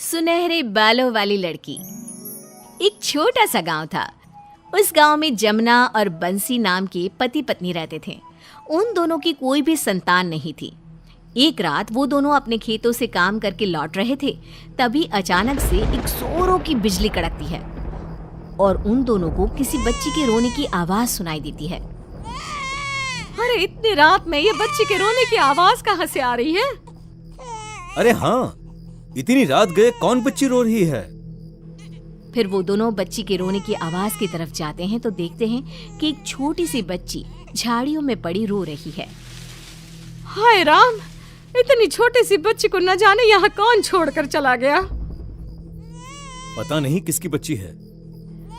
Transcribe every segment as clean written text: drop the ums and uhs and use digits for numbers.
सुनहरे बालों वाली लड़की। एक छोटा सा गांव था। उस गांव में जमुना और बंसी नाम के पति पत्नी रहते थे। उन दोनों की कोई भी संतान नहीं थी। एक रात वो दोनों अपने खेतों से काम करके लौट रहे थे, तभी अचानक से एक जोरों की बिजली कड़कती है और उन दोनों को किसी बच्ची के रोने की आवाज सुनाई देती है। अरे इतनी रात में ये बच्ची के रोने की आवाज कहाँ से आ रही है? अरे हाँ, इतनी रात गए कौन बच्ची रो रही है? फिर वो दोनों बच्ची के रोने की आवाज की तरफ जाते हैं तो देखते हैं कि एक छोटी सी बच्ची झाड़ियों में पड़ी रो रही है। हाय राम, इतनी छोटी सी बच्ची को न जाने यहाँ कौन छोड़कर चला गया। पता नहीं किसकी बच्ची है।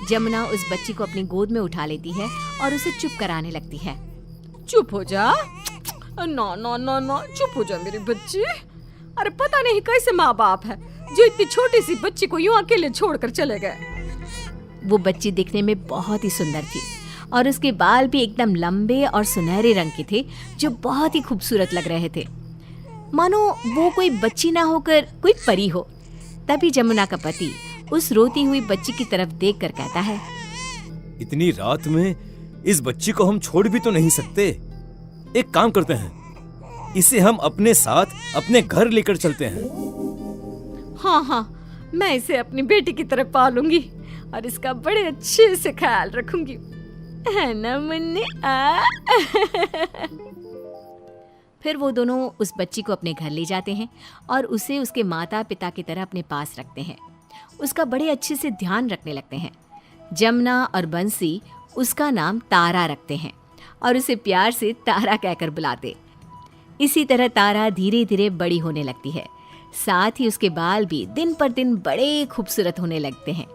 जमुना उस बच्ची को अपनी गोद में उठा लेती है और उसे चुप कराने लगती है। चुप हो जा, ना ना ना ना, चुप हो जा मेरी बच्ची। अरे पता नहीं कैसे माँ बाप है जो इतनी छोटी सी बच्ची को यूं अकेले छोड़कर चले गए। वो बच्ची दिखने में बहुत ही सुंदर थी और उसके बाल भी एकदम लंबे और सुनहरे रंग के थे, जो बहुत ही खूबसूरत लग रहे थे, मानो वो कोई बच्ची ना होकर कोई परी हो। तभी जमुना का पति उस रोती हुई बच्ची की तरफ देखकर कहता है, इतनी रात में इस बच्ची को हम छोड़ भी तो नहीं सकते। एक काम करते हैं, इसे हम अपने साथ अपने घर लेकर चलते हैं। हाँ हाँ, मैं इसे अपनी बेटी की तरह पालूंगी और इसका बड़े अच्छे से ख्याल रखूंगी, है ना मुन्नी? फिर वो दोनों उस बच्ची को अपने घर ले जाते हैं और उसे उसके माता पिता की तरह अपने पास रखते हैं। उसका बड़े अच्छे से ध्यान रखने लगते हैं। जमुना और बंसी उसका नाम तारा रखते हैं और उसे प्यार से तारा कहकर बुलाते। इसी तरह तारा धीरे धीरे बड़ी होने लगती है। साथ ही उसके बाल भी दिन पर दिन बड़े खूबसूरत होने लगते हैं।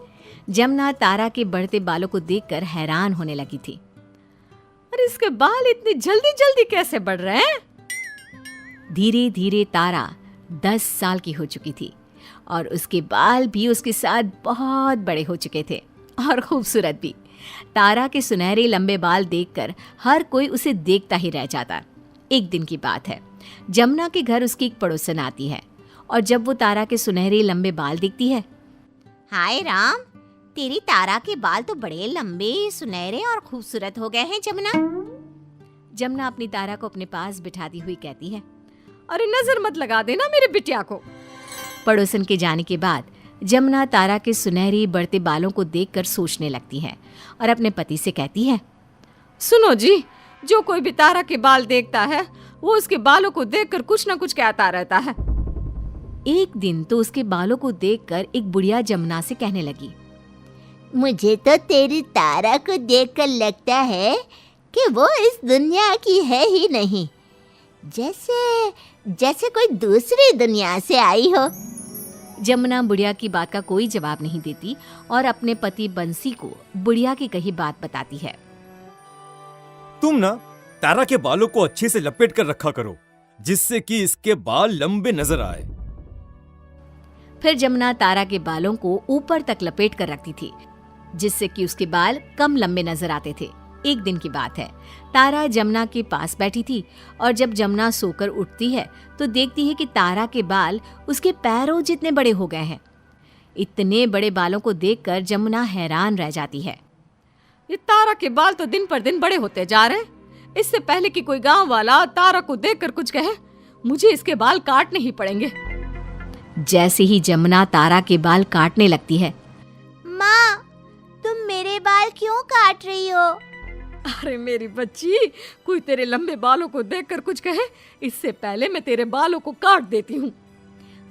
जमुना तारा के बढ़ते बालों को देखकर हैरान होने लगी थी। अरे इसके बाल इतनी जल्दी जल्दी कैसे बढ़ रहे हैं? धीरे धीरे तारा 10 साल की हो चुकी थी और उसके बाल भी उसके साथ बहुत बड़े हो चुके थे और खूबसूरत भी। तारा के सुनहरे लंबे बाल देखकर हर कोई उसे देखता ही रह जाता। एक दिन की बात है, जमुना के घर उसकी एक पड़ोसन आती है और जब वो तारा के सुनहरे लंबे बाल देखती है, हाय राम, तेरी तारा के बाल तो बड़े लंबे, सुनहरे और खूबसूरत हो गए हैं जमुना। जमुना अपनी तारा को अपने पास बिठाती हुई कहती है, अरे नजर मत लगा देना मेरे बिटिया को। पड़ोसन के जाने के बाद जमुना तारा के सुनहरे बढ़ते बालों को देखकर सोचने लगती है और अपने पति से कहती है, सुनो जी, जो कोई भी तारा के बाल देखता है वो उसके बालों को देखकर कुछ न कुछ कहता रहता है। एक दिन तो उसके बालों को देखकर एक बुढ़िया जमुना से कहने लगी, मुझे तो तेरी तारा को देखकर लगता है कि वो इस दुनिया की है ही नहीं, जैसे कोई दूसरी दुनिया से आई हो। जमुना बुढ़िया की बात का कोई जवाब नहीं देती और अपने पति बंसी को बुढ़िया की कही बात बताती है। तुम ना तारा के बालों को अच्छे से लपेट कर रखा करो, जिससे कि इसके बाल लंबे नजर आए। फिर जमुना तारा के बालों को ऊपर तक लपेट कर रखती थी, जिससे कि उसके बाल कम लंबे नजर आते थे। एक दिन की बात है, तारा जमुना के पास बैठी थी और जब जमुना सोकर उठती है तो देखती है कि तारा के बाल उसके पैरों जितने बड़े हो गए हैं। इतने बड़े बालों को देखकर जमुना हैरान रह जाती है। ये तारा के बाल तो दिन पर दिन बड़े होते जा रहे हैं। इससे पहले कि कोई गांव वाला तारा को देखकर कुछ कहे, मुझे इसके बाल काटने ही पड़ेंगे। जैसे ही जमुना तारा के बाल काटने लगती है, माँ, तुम मेरे बाल क्यों काट रही हो? अरे मेरी बच्ची, कोई तेरे लंबे बालों को देखकर कुछ कहे, इससे पहले मैं तेरे बालों को काट देती हूँ।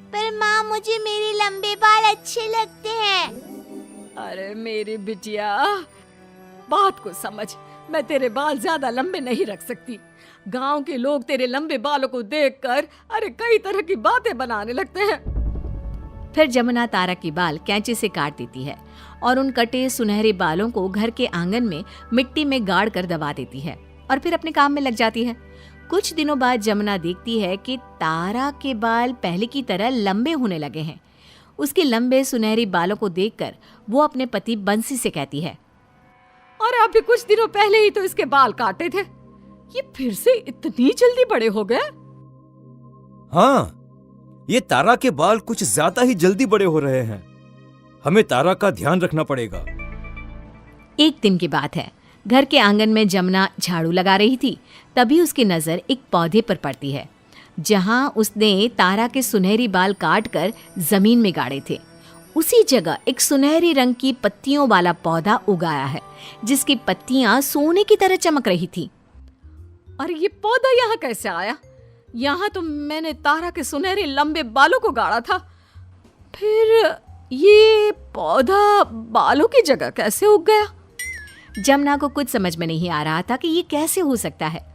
पर माँ, मुझे मेरे लंबे बाल अच्छे लगते हैं। अरे मेरी बिटिया, बात को समझ, मैं तेरे बाल ज्यादा लंबे नहीं रख सकती। गांव के लोग तेरे लंबे बालों को देखकर कई तरह की बातें बनाने लगते हैं। फिर जमुना तारा के बाल कैंची से काट देती है और उन कटे सुनहरे बालों को घर के आंगन में मिट्टी में गाड़ कर दबा देती है और फिर अपने काम में लग जाती है। कुछ दिनों बाद जमुना देखती है कि तारा के बाल पहले की तरह लंबे होने लगे हैं। उसके लंबे सुनहरे बालों को देखकर वो अपने पति बंसी से कहती है, और अभी कुछ दिनों पहले ही तो इसके बाल काटे थे, ये फिर से इतनी जल्दी बड़े हो गए? हाँ, ये तारा के बाल कुछ ज्यादा ही जल्दी बड़े हो रहे हैं। हमें तारा का ध्यान रखना पड़ेगा। एक दिन की बात है, घर के आंगन में जमुना झाड़ू लगा रही थी। तभी उसकी नजर एक पौधे पर पड़ती है जहां उसने तारा के सुनहरी बाल काट कर जमीन में गाड़े थे। उसी जगह एक सुनहरी रंग की पत्तियों वाला पौधा उगाया है जिसकी पत्तियां सोने की तरह चमक रही थी। अरे ये पौधा यहाँ कैसे आया? यहाँ तो मैंने तारा के सुनहरे लंबे बालों को गाड़ा था, फिर ये पौधा बालों की जगह कैसे उग गया? जमुना को कुछ समझ में नहीं आ रहा था कि ये कैसे हो सकता है।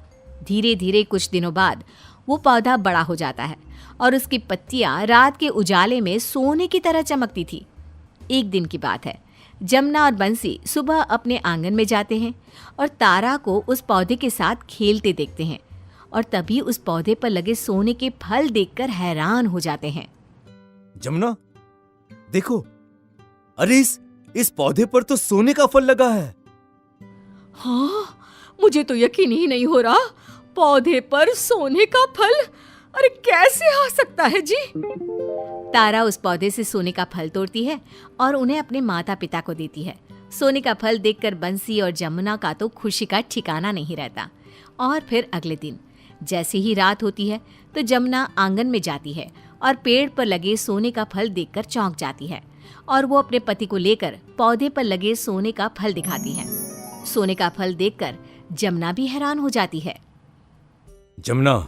धीरे धीरे कुछ दिनों बाद वो पौधा बड़ा हो जाता है और उसकी पत्तियां रात के उजाले में सोने की तरह चमकती थी। एक दिन की बात है, जमुना और बंसी सुबह अपने आंगन में जाते हैं और तारा को उस पौधे के साथ खेलते देखते हैं और तभी उस पौधे पर लगे सोने के फल देखकर हैरान हो जाते हैं। जमुना, देखो, अरे इस पौधे पर तो सोने का फल लगा है। हाँ, मुझे तो यकीन ही नहीं हो रहा, पौधे पर सोने का फल। अरे कैसे आ सकता है जी? तारा उस पौधे से सोने का फल तोड़ती है और उन्हें अपने माता पिता को देती है। सोने का फल देखकर बंसी और जमुना का तो खुशी का ठिकाना नहीं रहता। और फिर अगले दिन जैसे ही रात होती है तो जमुना आंगन में जाती है और पेड़ पर लगे सोने का फल देखकर चौंक जाती है और वो अपने पति को लेकर पौधे पर लगे सोने का फल दिखाती है। सोने का फल देखकर जमुना भी हैरान हो जाती है। जमुना,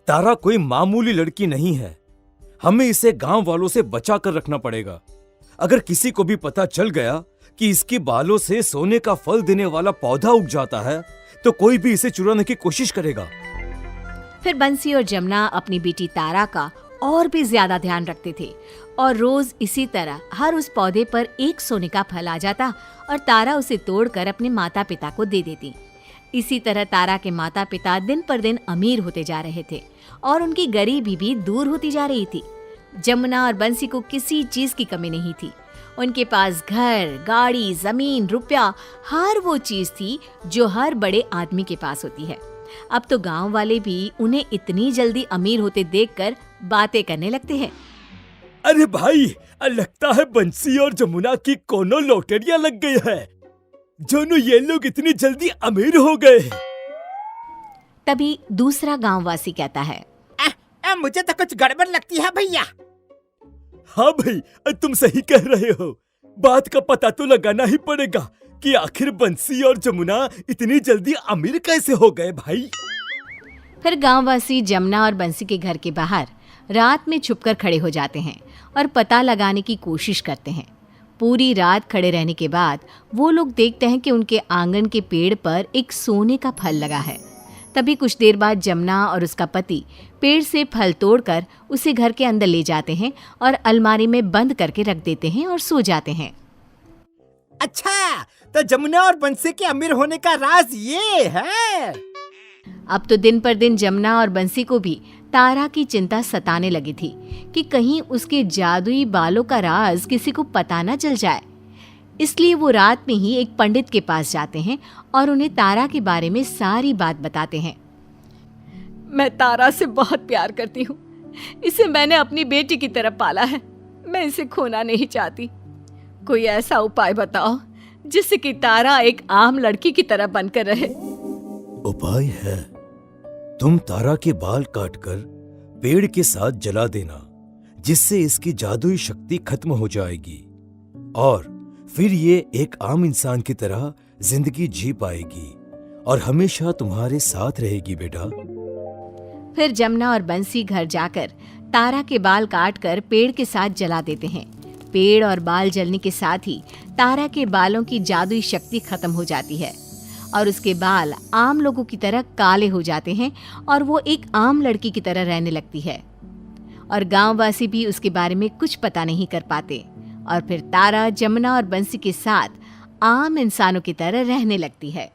तारा कोई मामूली लड़की नहीं है। हमें इसे गांव वालों से बचा कर रखना पड़ेगा। अगर किसी को भी पता चल गया कि इसके बालों से सोने का फल देने वाला पौधा उग जाता है तो कोई भी इसे चुराने की कोशिश करेगा। फिर बंसी और जमुना अपनी बेटी तारा का और भी ज्यादा ध्यान रखते थे और रोज इसी तरह हर उस पौधे पर एक सोने का फल आ जाता और तारा उसे तोड़कर अपने माता पिता को दे देती। इसी तरह तारा के माता पिता दिन पर दिन अमीर होते जा रहे थे और उनकी गरीबी भी दूर होती जा रही थी। जमुना और बंसी को किसी चीज की कमी नहीं थी। उनके पास घर, गाड़ी, जमीन, रुपया, हर वो चीज थी जो हर बड़े आदमी के पास होती है। अब तो गांव वाले भी उन्हें इतनी जल्दी अमीर होते देखकर बातें करने लगते हैं। अरे भाई, लगता है बंसी और जमुना की कोनो लॉटरियां लग गई है, दोनों ये लोग इतनी जल्दी अमीर हो गए। तभी दूसरा गांववासी कहता है, मुझे तो कुछ गड़बड़ लगती है भैया। हाँ भाई, तुम सही कह रहे हो। बात का पता तो लगाना ही पड़ेगा कि आखिर बंसी और जमुना इतनी जल्दी अमीर कैसे हो गए भाई। फिर गांववासी जमुना और बंसी के घर के बाहर रात में छुपकर खड़े हो जाते हैं और पता लगाने की कोशिश करते हैं। पूरी रात खड़े रहने के बाद वो लोग देखते हैं कि उनके आंगन के पेड़ पर एक सोने का फल लगा है। तभी कुछ देर बाद जमुना और उसका पति पेड़ से फल तोड़कर उसे घर के अंदर ले जाते हैं और अलमारी में बंद करके रख देते हैं और सो जाते हैं। अच्छा, तो जमुना और बंसी के अमीर होने का राज ये है। अब तो दिन पर दिन जमुना और बंसी को भी तारा की चिंता सताने लगी थी कि कहीं उसके जादुई बालों का राज किसी को पता न चल जाए। इसलिए वो रात में ही एक पंडित के पास जाते हैं और उन्हें तारा के बारे में सारी बात बताते हैं। मैं तारा से बहुत प्यार करती हूँ। इसे मैंने अपनी बेटी की तरह पाला है। मैं इसे खोना नहीं चाहती। कोई ऐसा उपाय बताओ जिससे कि तारा एक आम लड़की की तरह बनकर रहे। उपाय है, तुम तारा के बाल काटकर पेड़ के साथ जला देना, जिससे इसकी जादुई शक्ति खत्म हो जाएगी और फिर ये एक आम इंसान की तरह जिंदगी जी पाएगी और हमेशा तुम्हारे साथ रहेगी बेटा। फिर जमुना और बंसी घर जाकर तारा के बाल काटकर पेड़ के साथ जला देते हैं। पेड़ और बाल जलने के साथ ही तारा के बालों की जादुई शक्ति खत्म हो जाती है और उसके बाल आम लोगों की तरह काले हो जाते हैं और वो एक आम लड़की की तरह रहने लगती है और गांववासी भी उसके बारे में कुछ पता नहीं कर पाते और फिर तारा जमुना और बंसी के साथ आम इंसानों की तरह रहने लगती है।